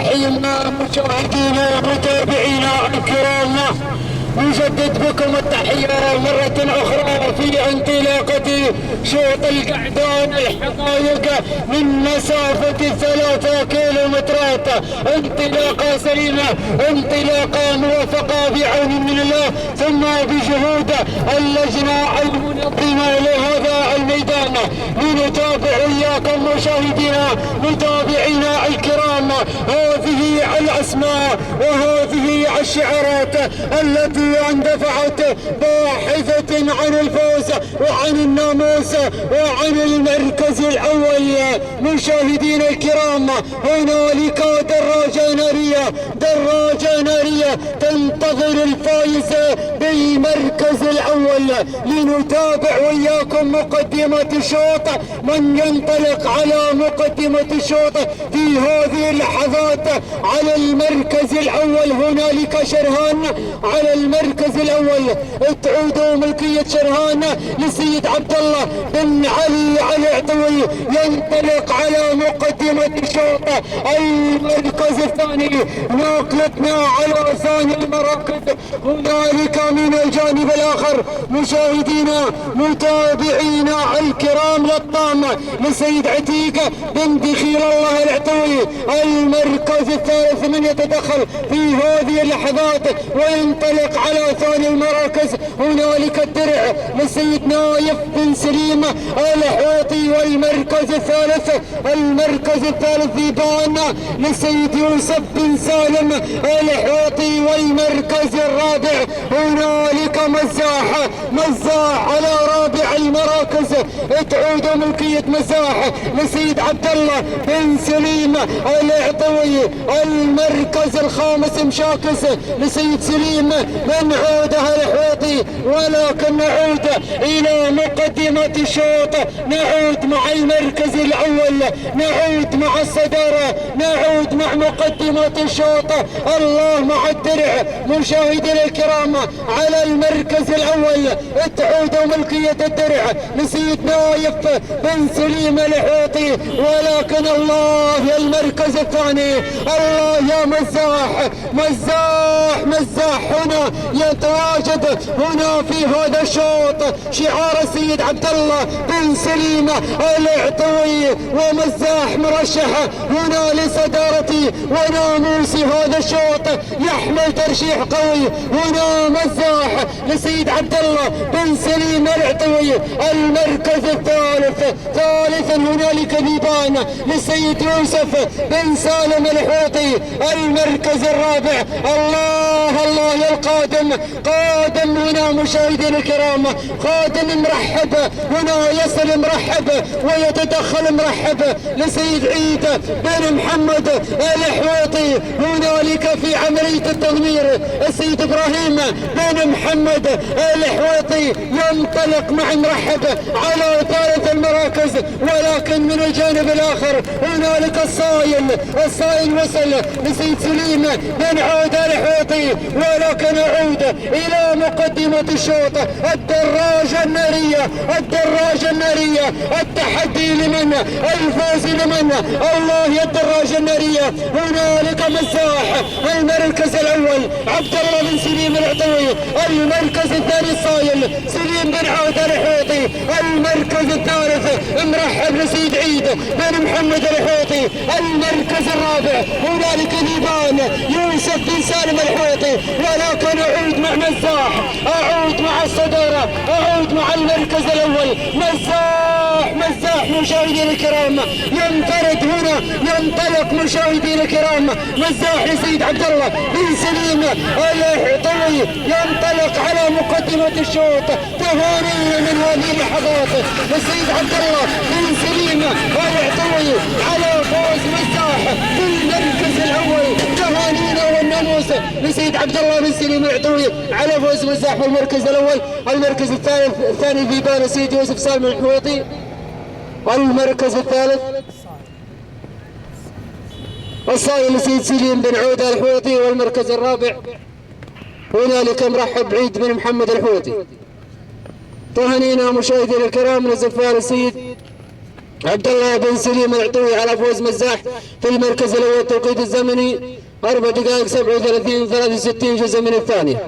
تحيينا مشاهدينا ومتابعينا الكرام، نجدد بكم التحية مرة أخرى في انطلاقة شوط القعدان الحقائق من مسافة 3 كيلومترات. انطلاقة سليمة، انطلاقة موفقة بعون من الله ثم بجهود اللجنة المنظمة لهذا الميدان. لنتابع إياكم مشاهدينا متابعينا الكرام هذه الأسماء وهذه الشعارات التي اندفعت باحثة عن الفوز وعن الناموس وعن المركز الأول. مشاهدينا الكرام، هنالك دراجة نارية تنتظر الفائز بالمركز الأول. لنتابع وياكم مقدمة الشوط، من ينطلق على مقدمة الشوط في هذه اللحظات. على المركز الأول هنالك شرهان، على المركز الأول تعود ملكية شرهان لسيد عبد الله بن علي العطوي. ينطلق على مقدمة الشوط. المركز الثاني نقلتنا على ثاني المراكز هنالك من الجانب الآخر مشاهدينا متابعينا الكرام للطام لسيد عتيق بن دخيل الله العطوي. المركز الثالث من يتدخل في هذه اللحظات وينطلق على ثاني المراكز هنالك الدرع لسيد نايف بن سليم الحوطي. والمركز الثالث ذيبان لسيد يوسف بن سالم الحوطي. والمركز الرابع هنالك مزاح على رابع المراكز تعود ملكية مزاح لسيد عبد الله بن سليم العطوي. المركز الخامس مشاكس لسيد سليم بن عوده الحوطي. ولكن نعود الى مقدمة الشوط، نعود مع المركز الاول، نعود مع الصدارة، نعود مع مقدمة الشوط. الله مع الدرع مشاهدينا الكرام. على المركز الاول تعود ملكية الدرع لسيد نايف بن سليم الحوطي. ولكن الله يا المركز الثاني، الله يا مزاح هنا يتواجد هنا في هذا الشوط شعار السيد عبد الله بن سليم العطوي. ومزاح مرشح هنا لصدارة وناموس هذا الشوط، يحمل ترشيح قوي. هنا مزاح لسيد عبد الله بن سليم العطوي. المركز ثالثا هنالك ذيبان للسيد يوسف بن سالم الحوطي. المركز الرابع الله يا القادم، قادم هنا مشاهدينا الكرام، قادم مرحب هنا، يصل مرحب ويتدخل مرحب لسيد عيد بن محمد الحوطي. هنالك في عملية التضمير السيد ابراهيم بن محمد الحوطي ينطلق مع مرحب على ثالث المراكز. ولكن من الجانب الاخر هنالك الصايل وصل لسيد سليم بن عود الحوطي. ولكن نعود الى مقدمة الشوط. الدراجة النارية التحدي لمن؟ الفوز لمن؟ الله يا الدراجة النارية. هنالك مزاح المركز الاول عبد الله بن سليم العطوي. المركز الثاني الصايل سليم بن عود الحوطي. المركز الثالث مرحب لسيد عيد بن محمد الحوطي. المركز الرابع هنالك ذيبان يوسف بن سالم الحوطي. ولكن اعود مع مزاح، اعود مع الصدارة، اعود مع المركز الاول. مزاح مشاهدينا الكرام ينفرد هنا، ينطلق مشاهدينا الكرام مزاح لسيد عبد الله بن سليم الحوطي. ينطلق على مقدمة الشوط. تهانينا من هذه اللحظات لسيد عبد الله بن سليم الحوطي على فوز مزاح في المركز الاول. تهانينا والناموس لسيد عبد الله بن سليم العطوي على فوز مزاح في المركز الاول. المركز الثاني ذيبان سيد يوسف سالم الحوطي. المركز الثالث الصايل لسيد سليم بن عود الحوطي. والمركز الرابع هنالك مرحب عيد بن محمد الحوطي. تهانينا مشاهدينا الكرام لزفار السيد عبد الله بن سليم العطوي على فوز مزاح في المركز الاول. التوقيت الزمني 4 دقائق 37 63 جزء من الثانية.